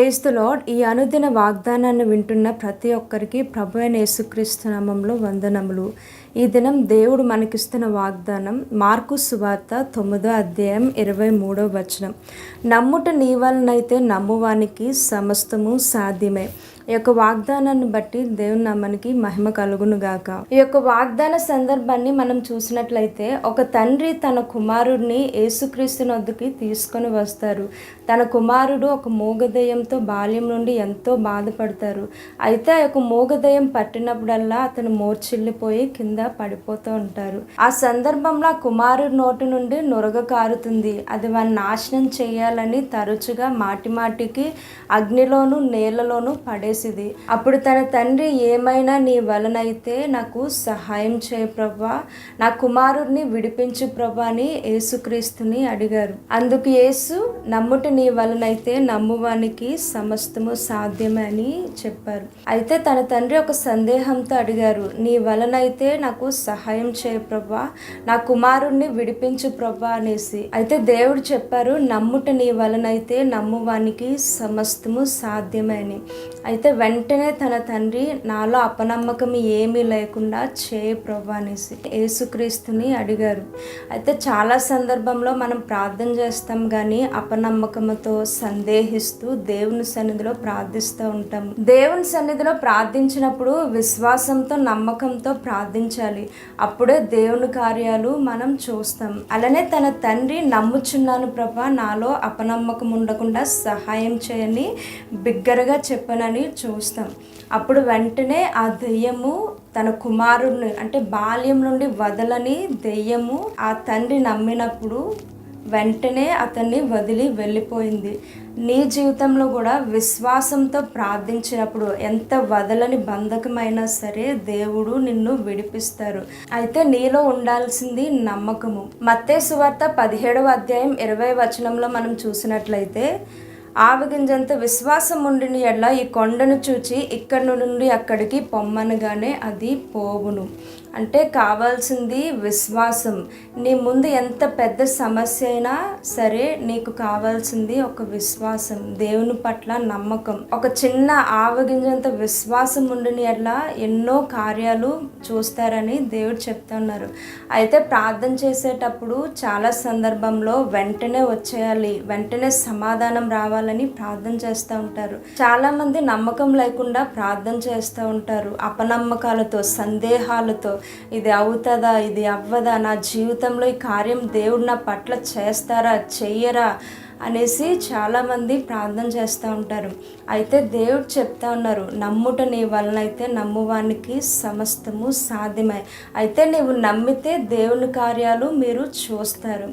Praise the lord. ఈ అనుదిన వాగ్దానాన్ని వింటున్న ప్రతి ఒక్కరికి ప్రభు అయిన యేసుక్రీస్తు నామములో వందనములు. ఈ దినం దేవుడు మనకిస్తున్న వాగ్దానం మార్కు సువార్త 9వ అధ్యాయం 23వ వచనం. నమ్ముట నీ వలనైతే నమ్మువానికి సమస్తము సాధ్యమే. ఈ యొక్క వాగ్దానాన్ని బట్టి దేవుని నామానికి మహిమ కలుగును గాక. ఈ యొక్క వాగ్దాన సందర్భాన్ని మనం చూసినట్లయితే ఒక తండ్రి తన కుమారుడిని యేసుక్రీస్తు వద్దకి తీసుకొని వస్తారు. తన కుమారుడు ఒక మూగదయ్యంతో బాల్యం నుండి ఎంతో బాధపడతారు. అయితే ఆ యొక్క మూగదయ్యం పట్టినప్పుడల్లా అతను మోర్చిల్లిపోయి కింద పడిపోతూ ఉంటారు. ఆ సందర్భంలో ఆ కుమారుడి నోటి నుండి నురగ కారుతుంది. అది వాడిని నాశనం చేయాలని తరచుగా మాటికి అగ్నిలోను నేలలోను పడేసింది. అప్పుడు తన తండ్రి, ఏమైనా నీ వలనైతే నాకు సహాయం చేయ ప్రభా, నా కుమారుడిని విడిపించు ప్రభా అని యేసుక్రీస్తుని అడిగారు. అందుకు యేసు, నమ్ముట నీ వలనైతే నమ్మువానికి సమస్తము సాధ్యమే అని చెప్పారు. అయితే తన తండ్రి ఒక సందేహంతో అడిగారు, నీ వలనైతే నాకు సహాయం చేయ ప్రభా, నా కుమారుడిని విడిపించు ప్రభా అనేసి. అయితే దేవుడు చెప్పారు, నమ్ముట నీ వలనైతే నమ్మువానికి సమస్తము సాధ్యమే అని. అయితే వెంటనే తన తండ్రి, నాలో అపనమ్మకం ఏమీ లేకుండా చేయ ప్రభా అనేసి యేసుక్రీస్తుని అడిగారు. అయితే చాలా సందర్భంలో మనం ప్రార్థన చేస్తాం కానీ అపనమ్మకంతో సందేహిస్తూ దేవుని సన్నిధిలో ప్రార్థిస్తూ ఉంటాము. దేవుని సన్నిధిలో ప్రార్థించినప్పుడు విశ్వాసంతో నమ్మకంతో ప్రార్థించాలి. అప్పుడే దేవుని కార్యాలు మనం చూస్తాం. అలానే తన తండ్రి, నమ్ముచున్నాను ప్రభా, నాలో అపనమ్మకం ఉండకుండా సహాయం చేయని బిగ్గరగా చెప్పనని చూస్తాం. అప్పుడు వెంటనే ఆ దెయ్యము తన కుమారుడిని, అంటే బాల్యం నుండి వదలని దెయ్యము ఆ తండ్రి నమ్మినప్పుడు వెంటనే అతన్ని వదిలి వెళ్ళిపోయింది. నీ జీవితంలో కూడా విశ్వాసంతో ప్రార్థించినప్పుడు ఎంత వదలని బంధకమైనా సరే దేవుడు నిన్ను విడిపిస్తారు. అయితే నీలో ఉండాల్సింది నమ్మకము. మత్తయి సువార్త 17వ అధ్యాయం 20వ వచనంలో మనం చూసినట్లయితే, ఆవగింజంత విశ్వాసం ఉండిన ఎడ్ల ఈ కొండను చూచి ఇక్కడి నుండి అక్కడికి పొమ్మనగానే అది పోవును. అంటే కావాల్సింది విశ్వాసం. నీ ముందు ఎంత పెద్ద సమస్య అయినా సరే నీకు కావాల్సింది ఒక విశ్వాసం, దేవుని పట్ల నమ్మకం. ఒక చిన్న ఆవగింజంత విశ్వాసం ఉండిన ఎడ్ల ఎన్నో కార్యాలు చూస్తారని దేవుడు చెప్తున్నారు. అయితే ప్రార్థన చేసేటప్పుడు చాలా సందర్భంలో వెంటనే వచ్చేయాలి, వెంటనే సమాధానం రావాలని ప్రార్థన చేస్తూ ఉంటారు. చాలా మంది నమ్మకం లేకుండా ప్రార్థన చేస్తూ ఉంటారు. అపనమ్మకాలతో, సందేహాలతో, ఇది అవుతుందా, ఇది అవ్వదా, నా జీవితంలో ఈ కార్యం దేవుడు నా పట్ల చేస్తారా, చెయ్యరా అనేసి చాలామంది ప్రార్థన చేస్తూ ఉంటారు. అయితే దేవుడు చెప్తా ఉన్నారు, నమ్ముట నీ వలనైతే నమ్మువానికి సమస్తము సాధ్యమే. అయితే నీవు నమ్మితే దేవుని కార్యాలు మీరు చూస్తారు.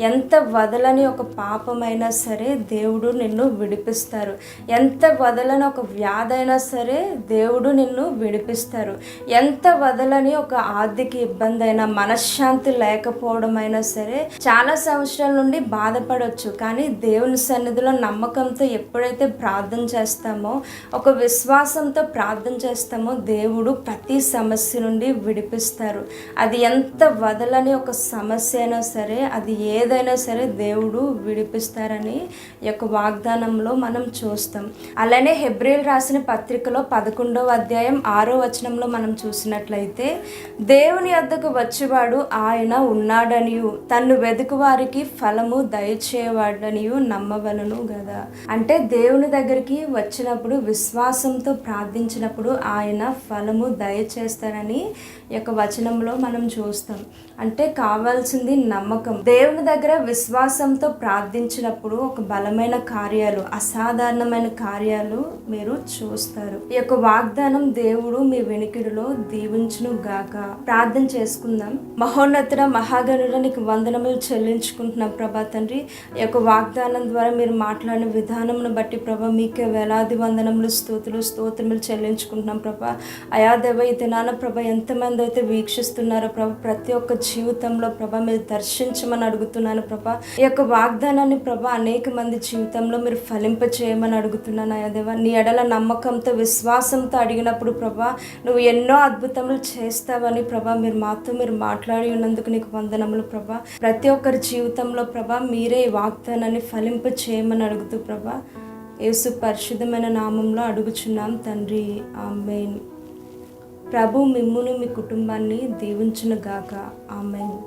ఎంత వదలని ఒక పాపమైనా సరే దేవుడు నిన్ను విడిపిస్తారు. ఎంత వదలని ఒక వ్యాధి అయినా సరే దేవుడు నిన్ను విడిపిస్తారు. ఎంత వదలని ఒక ఆర్థిక ఇబ్బంది అయినా, మనశ్శాంతి లేకపోవడం అయినా సరే, చాలా సంవత్సరాల నుండి బాధపడవచ్చు, కానీ దేవుని సన్నిధిలో నమ్మకంతో ఎప్పుడైతే ప్రార్థన చేస్తామో, ఒక విశ్వాసంతో ప్రార్థన చేస్తామో, దేవుడు ప్రతి సమస్య నుండి విడిపిస్తారు. అది ఎంత వదలని ఒక సమస్య అయినా సరే, అది ఏదైనా సరే దేవుడు విడిపిస్తారని ఈ యొక్క వాగ్దానంలో మనం చూస్తాం. అలానే హెబ్రీయులు రాసిన పత్రికలో 11వ అధ్యాయం 6వ వచనంలో మనం చూసినట్లయితే, దేవుని వద్దకు వచ్చేవాడు ఆయన ఉన్నాడనియు తన్ను వెదుకు వారికి ఫలము దయచేయవాడనియు నమ్మవలను కదా. అంటే దేవుని దగ్గరికి వచ్చినప్పుడు విశ్వాసంతో ప్రార్థించినప్పుడు ఆయన ఫలము దయచేస్తారని ఈ యొక్క వచనంలో మనం చూస్తాం. అంటే కావాల్సింది నమ్మకం. దేవుని దగ్గర విశ్వాసంతో ప్రార్థించినప్పుడు ఒక బలమైన కార్యాలు, అసాధారణమైన కార్యాలు మీరు చూస్తారు. ఈ యొక్క వాగ్దానం దేవుడు మీ వినికిడిలో దీవించును గాక. ప్రార్థన చేసుకుందాం. మహోన్నతుడ, మహాగణుడ, నీకు వందనములు చెల్లించుకుంటున్నాం ప్రభా తండ్రి. ఈ యొక్క వాగ్దానం ద్వారా మీరు మాట్లాడిన విధానమును బట్టి ప్రభా మీకే వేలాది వందనములు, స్తోత్రములు చెల్లించుకుంటున్నాం ప్రభా. అయా దేవ, ఈ దినాన ప్రభా ఎంతమంది అయితే వీక్షిస్తున్నారో ప్రభా, ప్రతి ఒక్క జీవితంలో ప్రభా మీరు దర్శించమని అడుగుతున్నాను ప్రభా. ఈ యొక్క వాగ్దానాన్ని ప్రభా అనేక మంది జీవితంలో మీరు ఫలింప చేయమని అడుగుతున్నాను అయా దేవ. నీ ఎడల నమ్మకంతో, విశ్వాసంతో అడిగినప్పుడు ప్రభా నువ్వు ఎన్నో అద్భుతములు చేస్తావని ప్రభా మీరు మాట్లాడి ఉన్నందుకు నీకు వందనములు ప్రభా. ప్రతి ఒక్కరి జీవితంలో ప్రభా మీరే ఈ వాగ్దానాన్ని ఫలింప చేయమని అడుగుతూ ప్రభా యేసు పరిశుద్ధమైన నామంలో అడుగుచున్నాం తండ్రి, ఆమేన్. ప్రభు మిమ్మును మీ కుటుంబాన్ని దీవించును గాక. ఆమేన్.